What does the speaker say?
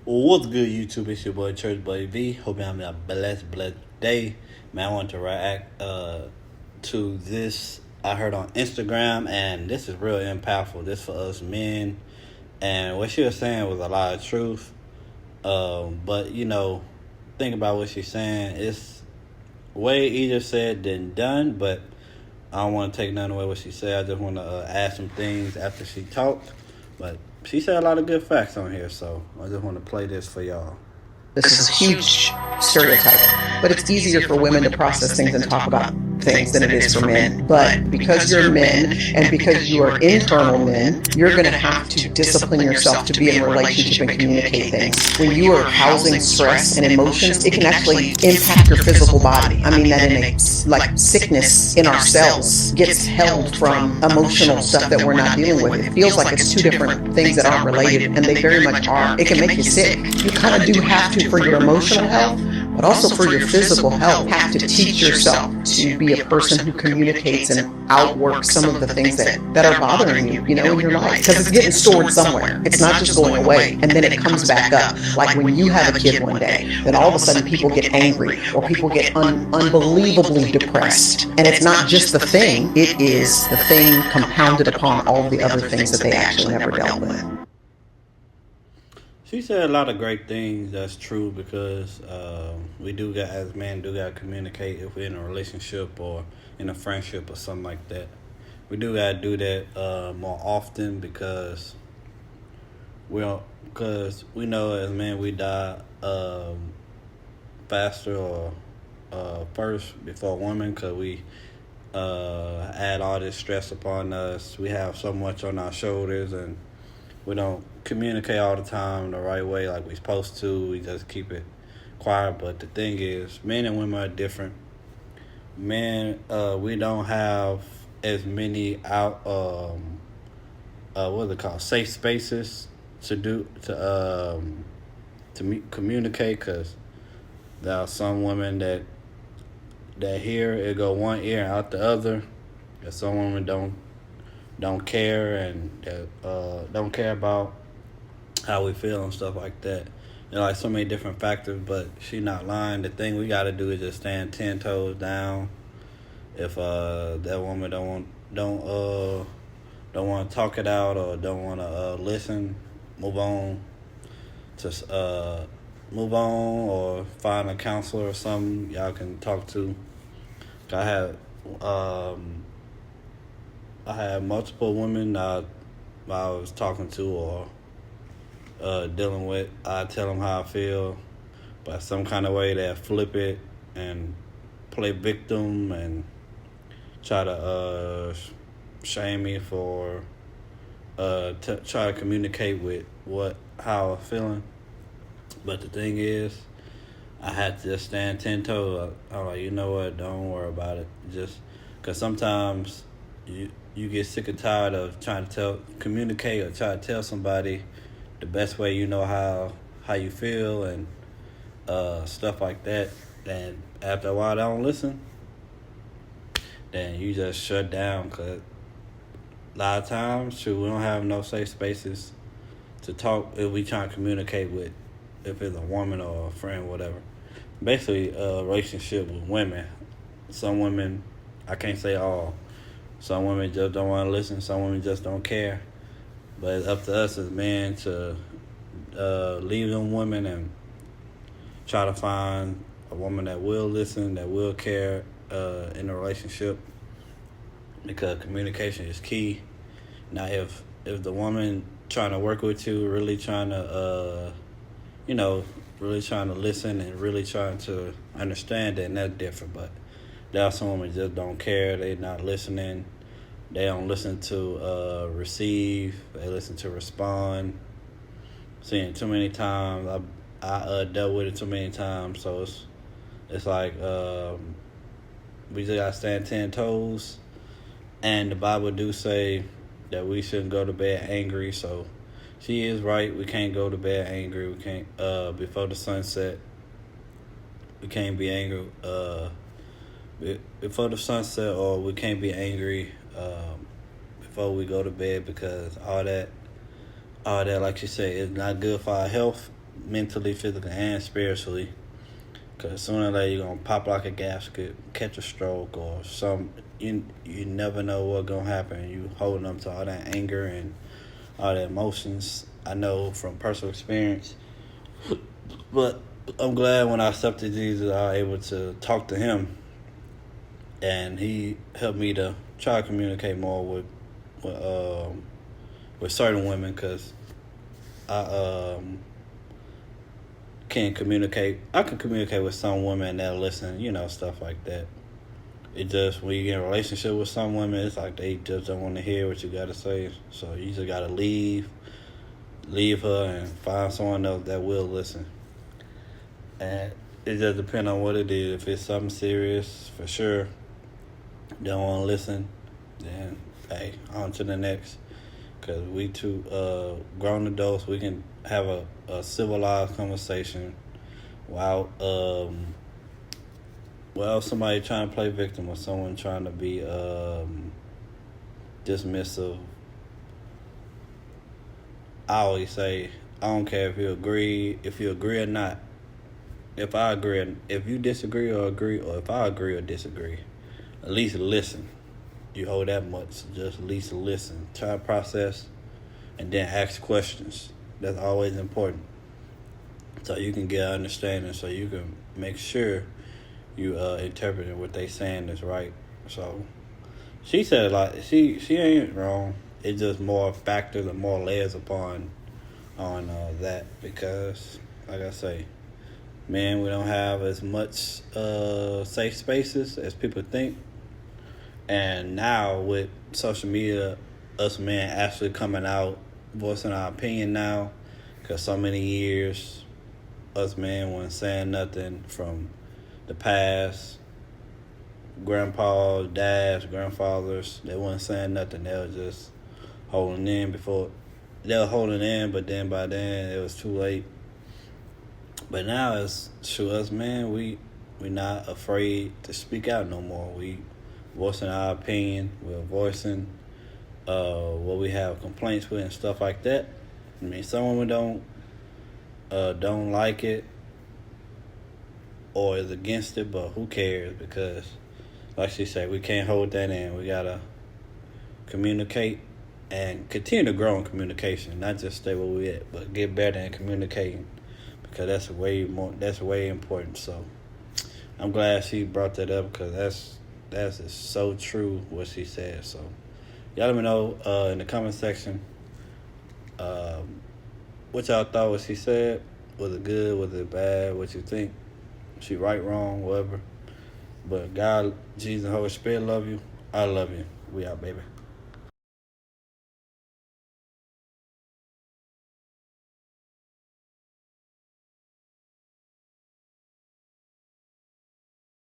Well, what's good, YouTube? It's your boy Church Boy V. Hope you're having a blessed day. Man, I want to react to this I heard on Instagram, and this is real impactful. This for us men, and what she was saying was a lot of truth. But think about what she's saying. It's way easier said than done, but I don't want to take nothing away what she said. I just want to add some things after she talked. But she said a lot of good facts on here, so I just want to play this for y'all. This is a huge stereotype, but it's easier for women to process things and talk about things than it is for men. But because you're men and because you are internal men, you're going to have to discipline yourself to be in a relationship and communicate things. When you are housing stress and emotions, it can actually impact your physical body. I mean that in a sickness in our cells gets held from emotional stuff that we're not dealing with. It feels like it's two different things that aren't related, and they very much are. It can make you sick. You kind of do have to, for your emotional health, but also for your physical health, have to teach yourself to be a person who communicates and outworks some of the things that are bothering you, in your life. Because it's getting stored somewhere. It's not just going away and then it comes back up. Like when you have a kid one day, then all of a sudden people get angry or people get unbelievably depressed. And it's not just the thing, it is the thing compounded upon all the other things that they actually never dealt with. She said a lot of great things. That's true because we do got, as men, do got to communicate if we're in a relationship or in a friendship or something like that. We do got to do that more often because we know as men we die faster or first before women because we add all this stress upon us. We have so much on our shoulders and we don't communicate all the time the right way like we're supposed to. We just keep it quiet. But the thing is, men and women are different. Men, we don't have as many what is it called, safe spaces to communicate. Because there are some women that hear it go one ear and out the other. And some women don't care and don't care about how we feel and stuff like that. Like so many different factors, but she not lying. The thing we gotta do is just stand 10 toes down. If that woman don't want to talk it out or don't want to listen, move on or find a counselor or something y'all can talk to. I had multiple women I was talking to or dealing with. I tell them how I feel, but some kind of way they flip it and play victim and try to shame me for try to communicate with how I'm feeling. But the thing is, I had to just stand 10 toes. I'm like, you know what? Don't worry about it. Just because sometimes you get sick and tired of trying to communicate or try to tell somebody the best way you know how you feel and stuff like that. And after a while, they don't listen. Then you just shut down because a lot of times, we don't have no safe spaces to talk if we try to communicate with, if it's a woman or a friend, whatever. Basically, a relationship with women. Some women, I can't say all. Some women just don't want to listen. Some women just don't care. But it's up to us as men to leave them women and try to find a woman that will listen, that will care in a relationship. Because communication is key. Now, if the woman trying to work with you, really trying to, really trying to listen and really trying to understand, then that's different. But there are some women just don't care. They're not listening. They don't listen to receive. They listen to respond. Seen it too many times. I dealt with it too many times. So it's like we just gotta stand 10 toes. And the Bible do say that we shouldn't go to bed angry. So she is right. We can't go to bed angry. We can't before the sunset. We can't be angry before the sunset, or we can't be angry before we go to bed, because all that, like you say, is not good for our health. mentally, physically, and spiritually. Because sooner or later you're going to pop like a gasket, catch a stroke, or some. You never know what's going to happen. You holding up to all that anger and all the emotions. I know from personal experience. But I'm glad when I accepted Jesus, I was able to talk to him. And he helped me to try to communicate more with certain women, because I can't communicate. I can communicate with some women that listen, stuff like that. It just, when you get in a relationship with some women, it's like they just don't want to hear what you got to say. So you just got to leave her and find someone else that will listen. And it just depends on what it is. If it's something serious, for sure, don't want to listen, then, hey, on to the next. Because we two grown adults, we can have a civilized conversation without somebody trying to play victim or someone trying to be dismissive. I always say, I don't care if you agree or not. If I agree, if you disagree or agree, or if I agree or disagree, at least listen. You hold that much, just at least listen. Try to process, and then ask questions. That's always important. So you can get an understanding, so you can make sure you interpreting what they saying is right. So she said, like, she ain't wrong. It's just more factors and more layers upon on that, because, like I say, man, we don't have as much safe spaces as people think. And now with social media, us men actually coming out, voicing our opinion now, because so many years us men weren't saying nothing from the past. Grandpas, dads, grandfathers, they weren't saying nothing. They were just holding in but then by then it was too late. But now it's to us, man, we not afraid to speak out no more. We voicing our opinion. We're voicing what we have complaints with and stuff like that. I mean, some women don't like it or is against it, but who cares? Because, like she said, we can't hold that in. We gotta communicate and continue to grow in communication, not just stay where we at, but get better in communicating, because that's way important. So I'm glad she brought that up, because that's just so true what she said. So y'all let me know in the comment section what y'all thought what she said. Was it good? Was it bad? What you think? She right, wrong, whatever. But God, Jesus, and Holy Spirit love you. I love you. We out, baby.